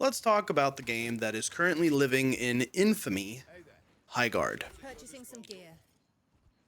Let's talk about the game that is currently living in infamy, Highguard. Purchasing some gear.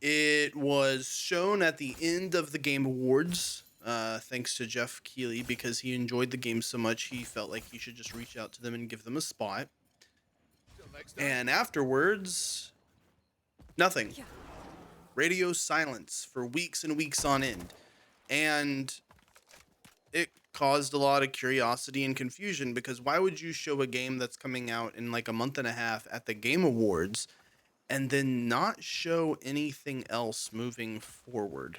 It was shown at the end of the Game Awards, thanks to Jeff Keighley, because he enjoyed the game so much he felt like he should just reach out to them and give them a spot. And afterwards, nothing. Radio silence for weeks and weeks on end. And it caused a lot of curiosity and confusion because why would you show a game that's coming out in like a month and a half at the Game Awards and then not show anything else moving forward?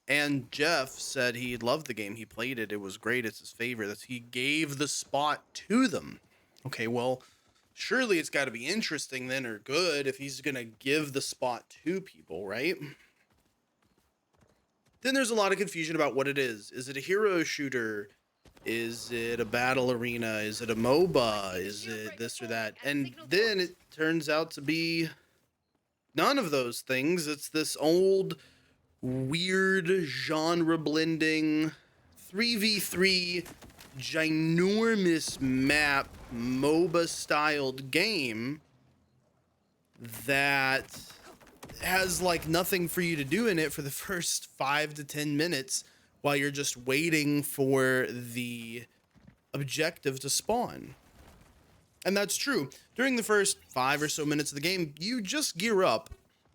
And Jeff said he loved the game. He played it. It was great. It's his favorite. That he gave the spot to them. Okay, well, surely it's got to be interesting then or good if he's going to give the spot to people, right? Then there's a lot of confusion about what it is. Is it a hero shooter? Is it a battle arena? Is it a MOBA? Is it this or that? And then it turns out to be none of those things. It's this old, weird, genre blending 3v3 ginormous map MOBA styled game that has like nothing for you to do in it for the first 5 to 10 minutes while you're just waiting for the objective to spawn. And that's true. During the first 5 or so minutes of the game, you just gear up.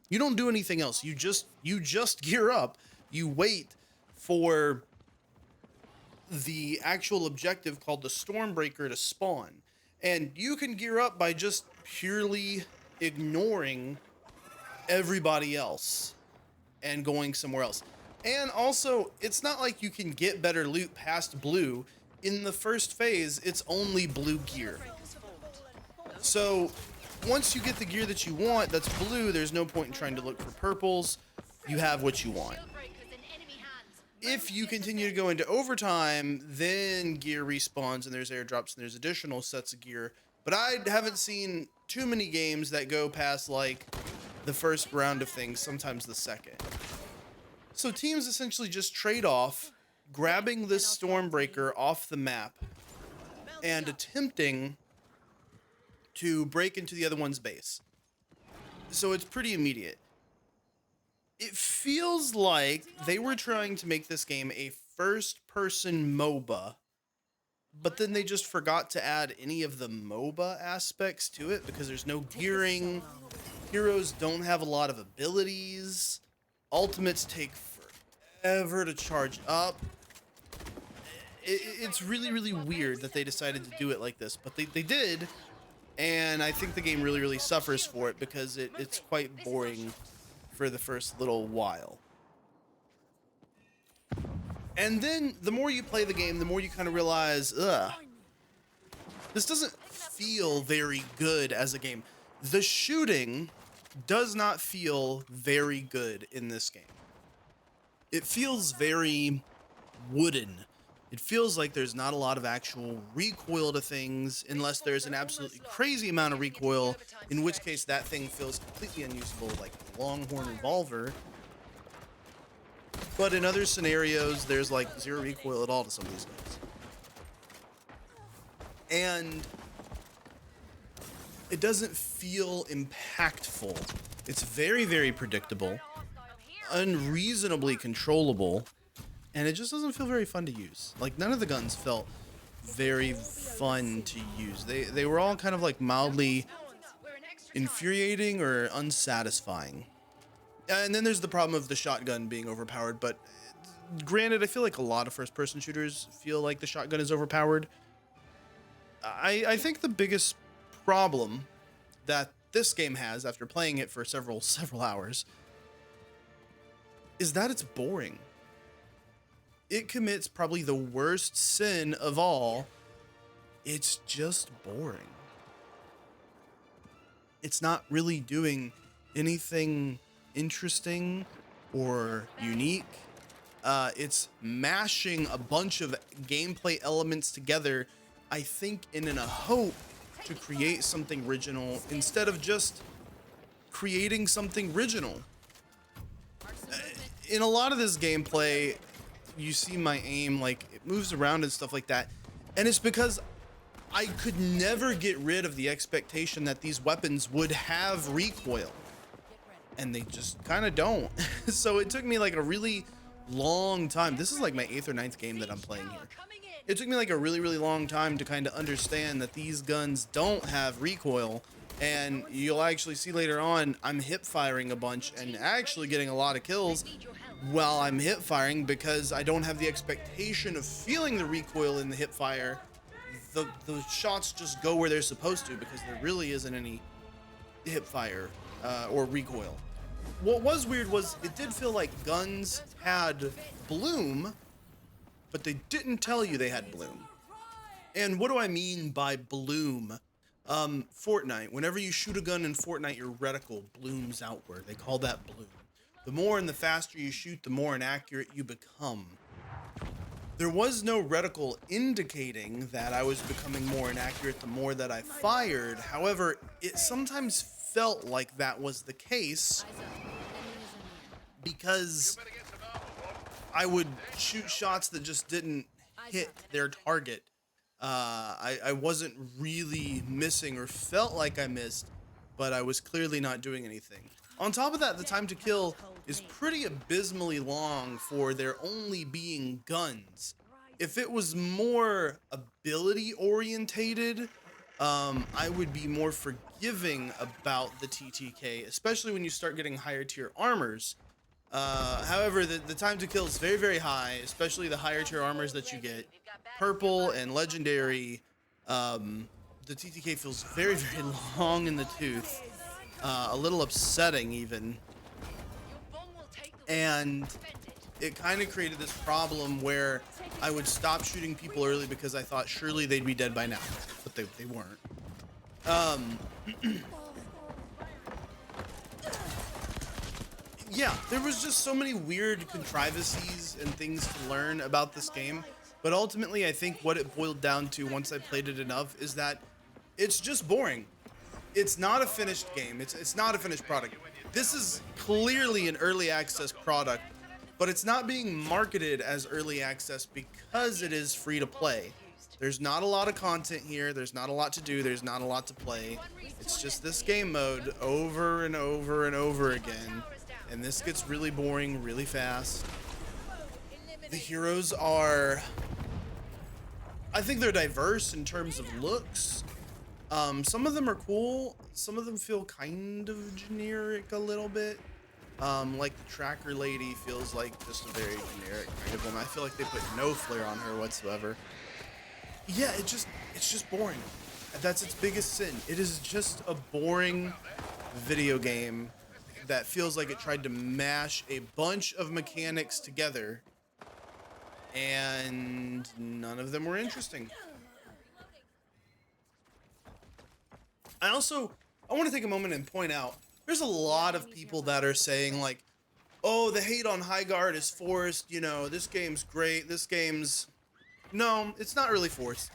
You don't do anything else. You just gear up. You wait for the actual objective called the Stormbreaker to spawn. And you can gear up by just purely ignoring everybody else and going somewhere else. And also, it's not like you can get better loot past blue. In the first phase, it's only blue gear. So once you get the gear that you want that's blue, there's no point in trying to look for purples. You have what you want. If you continue to go into overtime, then gear respawns and there's airdrops and there's additional sets of gear. But I haven't seen too many games that go past like the first round of things, sometimes the second. So teams essentially just trade off grabbing this Stormbreaker off the map and attempting to break into the other one's base. So it's pretty immediate. It feels like they were trying to make this game a first-person MOBA, but then they just forgot to add any of the MOBA aspects to it because there's no gearing. Heroes don't have a lot of abilities. Ultimates take forever to charge up. It's really, really weird that they decided to do it like this, but they did. And I think the game really, really suffers for it because it's quite boring for the first little while. And then the more you play the game, the more you kind of realize, this doesn't feel very good as a game. The shooting does not feel very good in this game. It feels very wooden. It feels like there's not a lot of actual recoil to things unless there's an absolutely crazy amount of recoil, in which case that thing feels completely unusable, like a Longhorn revolver. But in other scenarios, there's like zero recoil at all to some of these guns. And it doesn't feel impactful. It's very, very predictable, unreasonably controllable, and it just doesn't feel very fun to use. Like, none of the guns felt very fun to use. They were all kind of like mildly infuriating or unsatisfying. And then there's the problem of the shotgun being overpowered, but granted, I feel like a lot of first-person shooters feel like the shotgun is overpowered. I think the biggest problem that this game has after playing it for several hours is that it's boring. It commits probably the worst sin of all. It's just boring. It's not really doing anything interesting or unique. It's mashing a bunch of gameplay elements together, I think in a hope to create something original instead of just creating something original. In a lot of this gameplay, you see my aim, like it moves around and stuff like that. And it's because I could never get rid of the expectation that these weapons would have recoil, and they just kind of don't. So it took me like a really long time. This is like my 8th or 9th game that I'm playing here. It took me like a really long time to kind of understand that these guns don't have recoil, and you'll actually see later on I'm hip firing a bunch and actually getting a lot of kills while I'm hip firing because I don't have the expectation of feeling the recoil in the hip fire. The shots just go where they're supposed to because there really isn't any hip fire or recoil. What was weird was it did feel like guns had bloom, but they didn't tell you they had bloom. And what do I mean by bloom? Fortnite, whenever you shoot a gun in Fortnite, your reticle blooms outward. They call that bloom. The more and the faster you shoot, the more inaccurate you become. There was no reticle indicating that I was becoming more inaccurate the more that I fired. However, it sometimes felt like that was the case because I would shoot shots that just didn't hit their target. I wasn't really missing or felt like I missed, but I was clearly not doing anything. On top of that, the time to kill is pretty abysmally long for there only being guns. If it was more ability orientated, I would be more forgiving about the TTK, especially when you start getting higher tier armors. However, the time to kill is very high, especially the higher tier armors that you get. Purple and legendary, the TTK feels very long in the tooth. A little upsetting even. And it kind of created this problem where I would stop shooting people early because I thought surely they'd be dead by now, but they weren't. Yeah, there was just so many weird contrivances and things to learn about this game, but ultimately I think what it boiled down to once I played it enough is that it's just boring. It's not a finished game. It's not a finished product. This is clearly an early access product, but it's not being marketed as early access because it is free to play. There's not a lot of content here. There's not a lot to do. There's not a lot to play. It's just this game mode over and over and over again. And this gets really boring really fast. The heroes are, I think they're diverse in terms of looks. Some of them are cool. Some of them feel kind of generic a little bit. Like the tracker lady feels like just a very generic kind of woman. I feel like they put no flair on her whatsoever. Yeah, it's just boring. That's its biggest sin. It is just a boring video game that feels like it tried to mash a bunch of mechanics together, and none of them were interesting. I want to take a moment and point out, there's a lot of people that are saying like, oh, the hate on Highguard is forced, you know, this game's great, this game's... No, it's not really forced.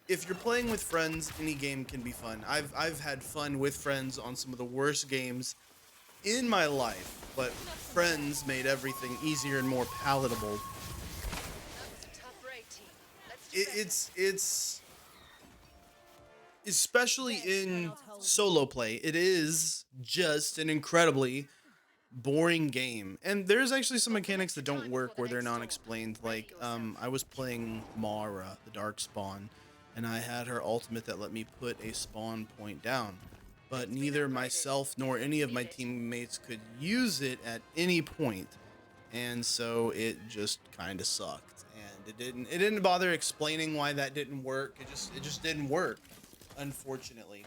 If you're playing with friends, any game can be fun. I've had fun with friends on some of the worst games in my life, but friends made everything easier and more palatable. It's especially in solo play, it is just an incredibly boring game. And there's actually some mechanics that don't work where they're non-explained. Like, I was playing Mara, the Dark Spawn, and I had her ultimate that let me put a spawn point down. But neither myself nor any of my teammates could use it at any point. And so it just kind of sucked. And it didn't bother explaining why that didn't work. It just didn't work, unfortunately.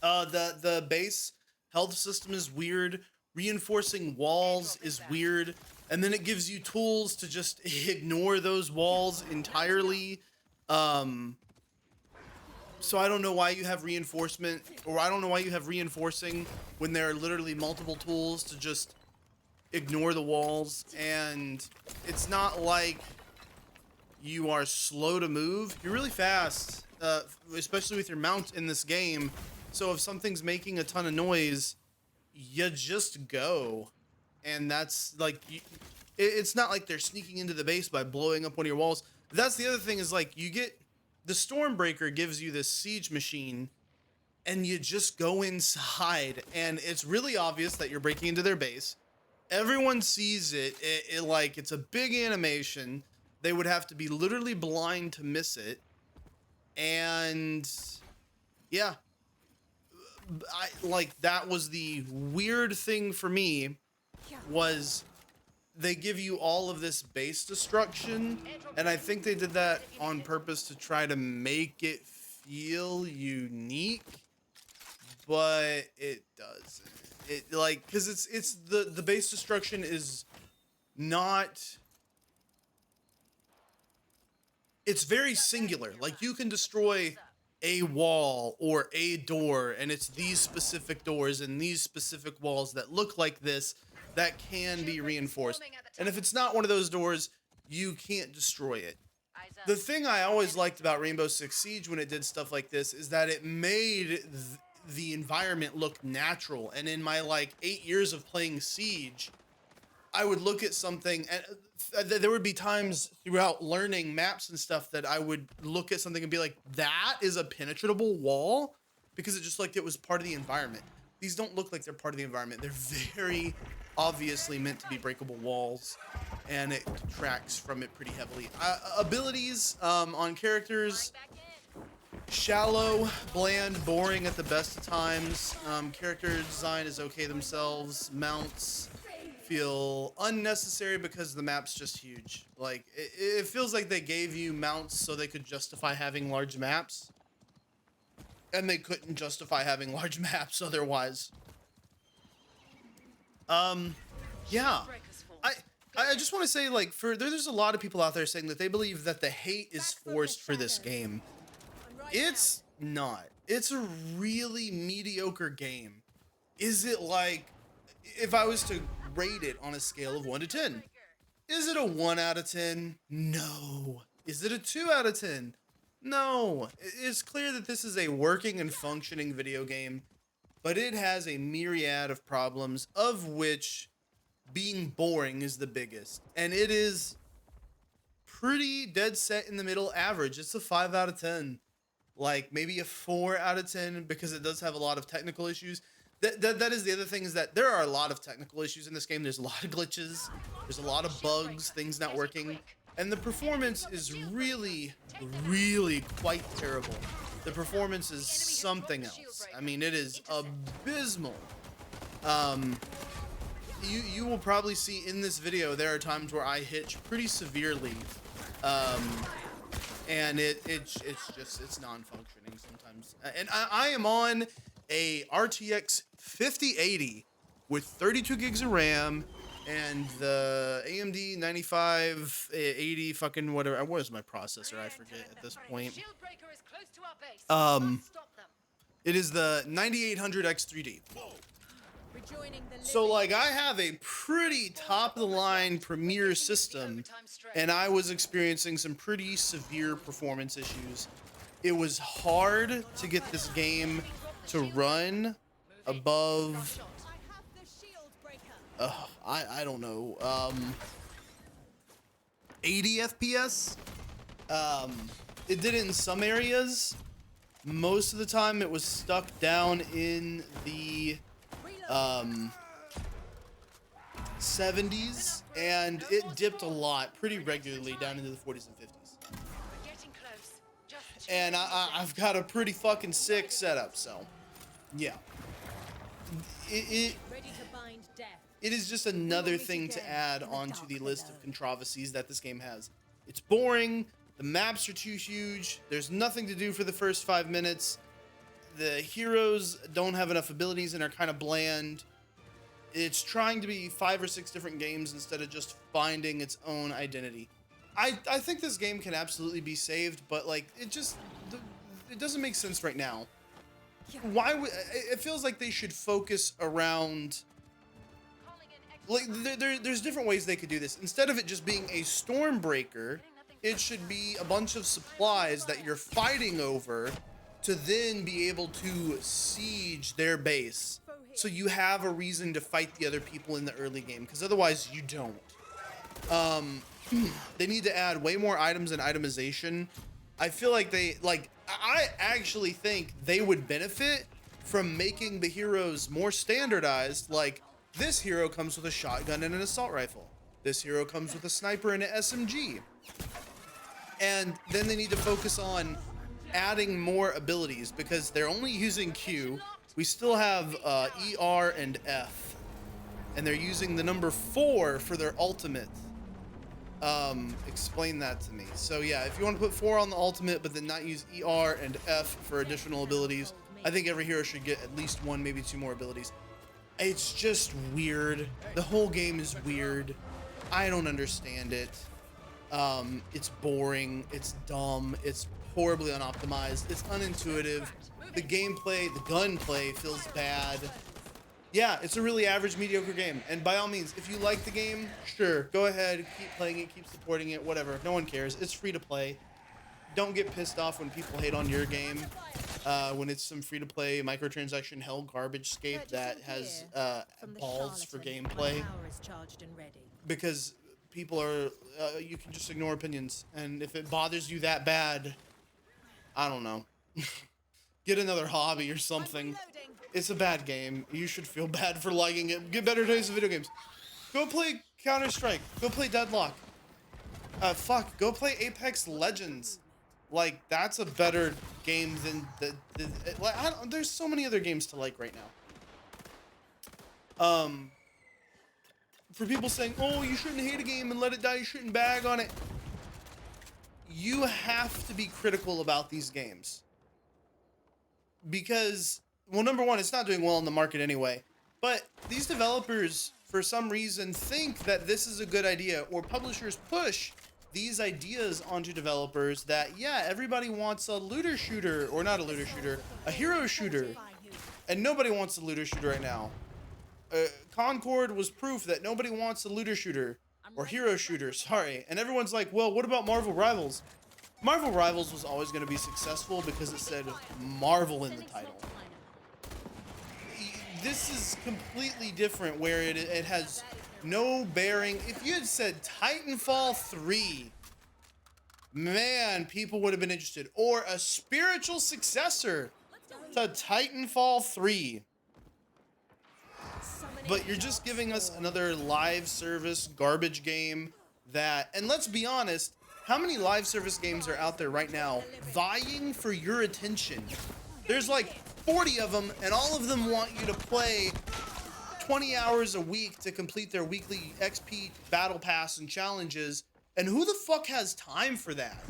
The base health system is weird. Reinforcing walls is weird. And then it gives you tools to just ignore those walls entirely. So I don't know why you have reinforcement, or I don't know why you have reinforcing when there are literally multiple tools to just ignore the walls. And it's not like you are slow to move. You're really fast, especially with your mount in this game. So if something's making a ton of noise, you just go. And that's like, it's not like they're sneaking into the base by blowing up one of your walls. That's the other thing is like you get the Stormbreaker gives you this siege machine and you just go inside and it's really obvious that you're breaking into their base. Everyone sees it. It like it's a big animation. They would have to be literally blind to miss it. And yeah, I like that was the weird thing for me was they give you all of this base destruction, and I think they did that on purpose to try to make it feel unique, but it doesn't. It like because it's the base destruction is not. It's very singular. Like you can destroy a wall or a door, and it's these specific doors and these specific walls that look like this that can be reinforced. And if it's not one of those doors, you can't destroy it. The thing I always liked about Rainbow Six Siege when it did stuff like this is that it made the environment look natural. And in my like 8 years of playing Siege, I would look at something and there would be times throughout learning maps and stuff that I would look at something and be like, that is a penetrable wall, because it just like it was part of the environment. These don't look like they're part of the environment. They're very obviously meant to be breakable walls, and it detracts from it pretty heavily. Abilities on characters, shallow, bland, boring at the best of times. Character design is okay themselves. Mounts feel unnecessary because the map's just huge. Like it feels like they gave you mounts so they could justify having large maps, and they couldn't justify having large maps otherwise. Yeah, I just want to say, like, there's a lot of people out there saying that they believe that the hate is forced for this game. It's not. It's a really mediocre game. Is it like, if I was to rate it on a scale of 1 to 10, is it a 1 out of 10? No. Is it a 2 out of 10? No. It's clear that this is a working and functioning video game, but it has a myriad of problems, of which being boring is the biggest. And it is pretty dead set in the middle average. It's a 5 out of 10. Like maybe a 4 out of 10 because it does have a lot of technical issues. That is the other thing, is that there are a lot of technical issues in this game. There's a lot of glitches. There's a lot of bugs, things not working. And the performance is really, really quite terrible. The performance is something else. I mean, it is abysmal. You will probably see in this video, there are times where I hitch pretty severely. And it's non-functioning sometimes. And I am on a RTX 5080 with 32 gigs of RAM and the AMD 9580 fucking whatever. What is my processor? I forget at this point. It is the 9800 X3D. So like I have a pretty top of the line premier system, and I was experiencing some pretty severe performance issues. It was hard to get this game to run above I don't know, 80 FPS. It did it in some areas. Most of the time it was stuck down in the 70s, and it dipped a lot pretty regularly down into the 40s and 50s. And I've got a pretty fucking sick setup, so yeah. It is just another thing to add onto the list of controversies that this game has. It's boring, the maps are too huge, there's nothing to do for the first 5 minutes, the heroes don't have enough abilities and are kind of bland. It's trying to be 5 or 6 different games instead of just finding its own identity. I think this game can absolutely be saved, but like it doesn't make sense right now. Why would it feels like they should focus around, like there's different ways they could do this. Instead of it just being a Stormbreaker, it should be a bunch of supplies that you're fighting over to then be able to siege their base, so you have a reason to fight the other people in the early game, because otherwise you don't. They need to add way more items and itemization. I feel like I actually think they would benefit from making the heroes more standardized. Like, this hero comes with a shotgun and an assault rifle. This hero comes with a sniper and an SMG. And then they need to focus on adding more abilities, because they're only using Q. We still have ER and F. And they're using the number 4 for their ultimate. Explain that to me. So yeah, if you want to put 4 on the ultimate, but then not use ER and F for additional abilities, I think every hero should get at least 1, maybe 2 more abilities. It's just weird. The whole game is weird. I don't understand it. It's boring. It's dumb. It's horribly unoptimized. It's unintuitive. The gameplay, the gunplay feels bad. Yeah, it's a really average, mediocre game. And by all means, if you like the game, sure, go ahead, keep playing it, keep supporting it, whatever. No one cares. It's free to play. Don't get pissed off when people hate on your game, when it's some free to play microtransaction hell garbage scape that has balls for gameplay. Because people are, you can just ignore opinions. And if it bothers you that bad, I don't know. Get another hobby or something. It's a bad game. You should feel bad for liking it. Get better taste in video games. Go play Counter-Strike. Go play Deadlock. Go play Apex Legends. Like, that's a better game than there's so many other games to like right now. For people saying, oh, you shouldn't hate a game and let it die, you shouldn't bag on it. You have to be critical about these games. Because, well, number one, it's not doing well in the market anyway. But these developers, for some reason, think that this is a good idea, or publishers push these ideas onto developers that, yeah, everybody wants a looter shooter, or not a looter shooter, a hero shooter. And nobody wants a looter shooter right now. Concord was proof that nobody wants a looter shooter, or hero shooter, sorry. And everyone's like, well, what about Marvel Rivals? Marvel Rivals was always going to be successful because it said Marvel in the title. This is completely different, where it has no bearing. If you had said Titanfall 3, man, people would have been interested. Or a spiritual successor to Titanfall 3. But you're just giving us another live service garbage game that, and let's be honest, how many live service games are out there right now vying for your attention? There's like 40 of them, and all of them want you to play 20 hours a week to complete their weekly XP battle pass and challenges. And who the fuck has time for that?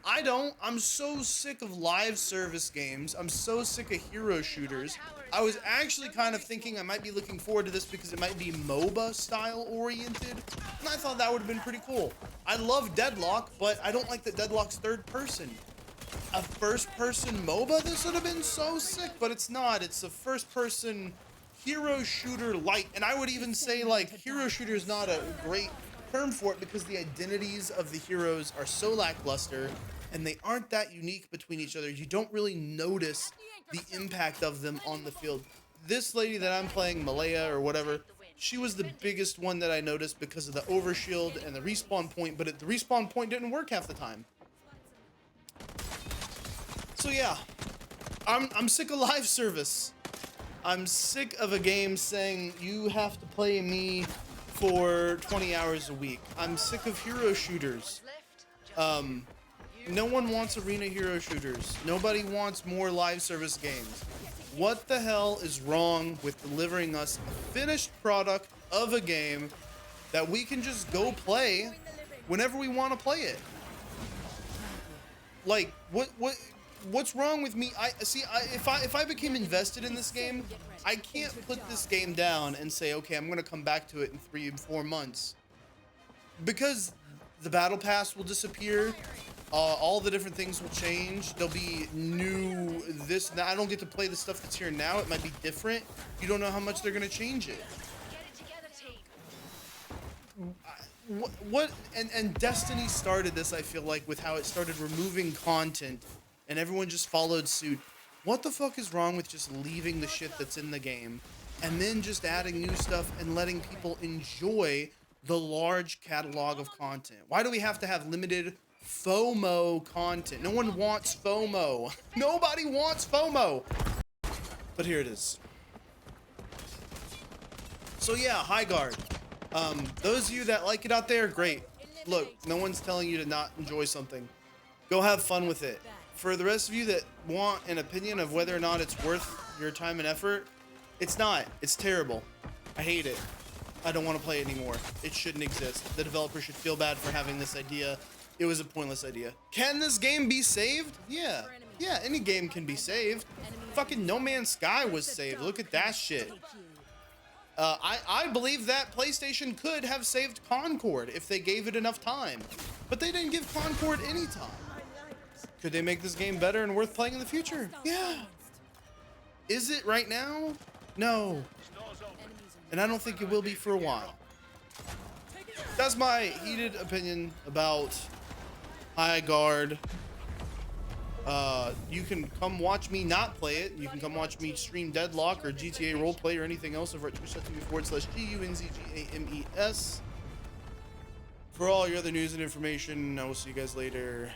I don't. I'm so sick of live service games. I'm so sick of hero shooters. I was actually kind of thinking I might be looking forward to this because it might be MOBA style oriented. And I thought that would have been pretty cool. I love Deadlock, but I don't like that Deadlock's third person. A first person MOBA? This would have been so sick, but it's not. It's a first person hero shooter light. And I would even say, like, hero shooter is not a great term for it because the identities of the heroes are so lackluster and they aren't that unique between each other. You don't really notice the impact of them on the field. This lady that I'm playing, Malaya or whatever, she was the biggest one that I noticed because of the overshield and the respawn point, but the respawn point didn't work half the time. So yeah, I'm sick of live service. I'm sick of a game saying you have to play me for 20 hours a week. I'm sick of hero shooters. No one wants arena hero shooters. Nobody wants more live service games. What the hell is wrong with delivering us a finished product of a game that we can just go play whenever we want to play it? Like, what's wrong with me? If I became invested in this game, I can't put this game down and say, okay, I'm gonna come back to it in 3 or 4 months, because the battle pass will disappear. All the different things will change. There'll be new this. Now I don't get to play the stuff that's here now. It might be different. You don't know how much they're gonna change it. What and Destiny started this, I feel like, with how it started removing content and everyone just followed suit. What the fuck is wrong with just leaving the shit that's in the game and then just adding new stuff and letting people enjoy the large catalog of content? Why do we have to have limited FOMO content? No one wants FOMO. Nobody wants FOMO. But here it is. So yeah, Highguard. Those of you that like it out there, great. Look, no one's telling you to not enjoy something. Go have fun with it. For the rest of you that want an opinion of whether or not it's worth your time and effort, it's not. It's terrible. I hate it. I don't want to play it anymore. It shouldn't exist. The developer should feel bad for having this idea. It was a pointless idea. Can this game be saved? Yeah. Yeah, any game can be saved. Fucking No Man's Sky was saved. Look at that shit. I believe that PlayStation could have saved Concord if they gave it enough time. But they didn't give Concord any time. Could they make this game better and worth playing in the future? Yeah. Is it right now? No. And I don't think it will be for a while. That's my heated opinion about Highguard. You can come watch me not play it. You can come watch me stream Deadlock or GTA Roleplay or anything else over at twitch.tv/GUNZGAMES. For all your other news and information, I will see you guys later.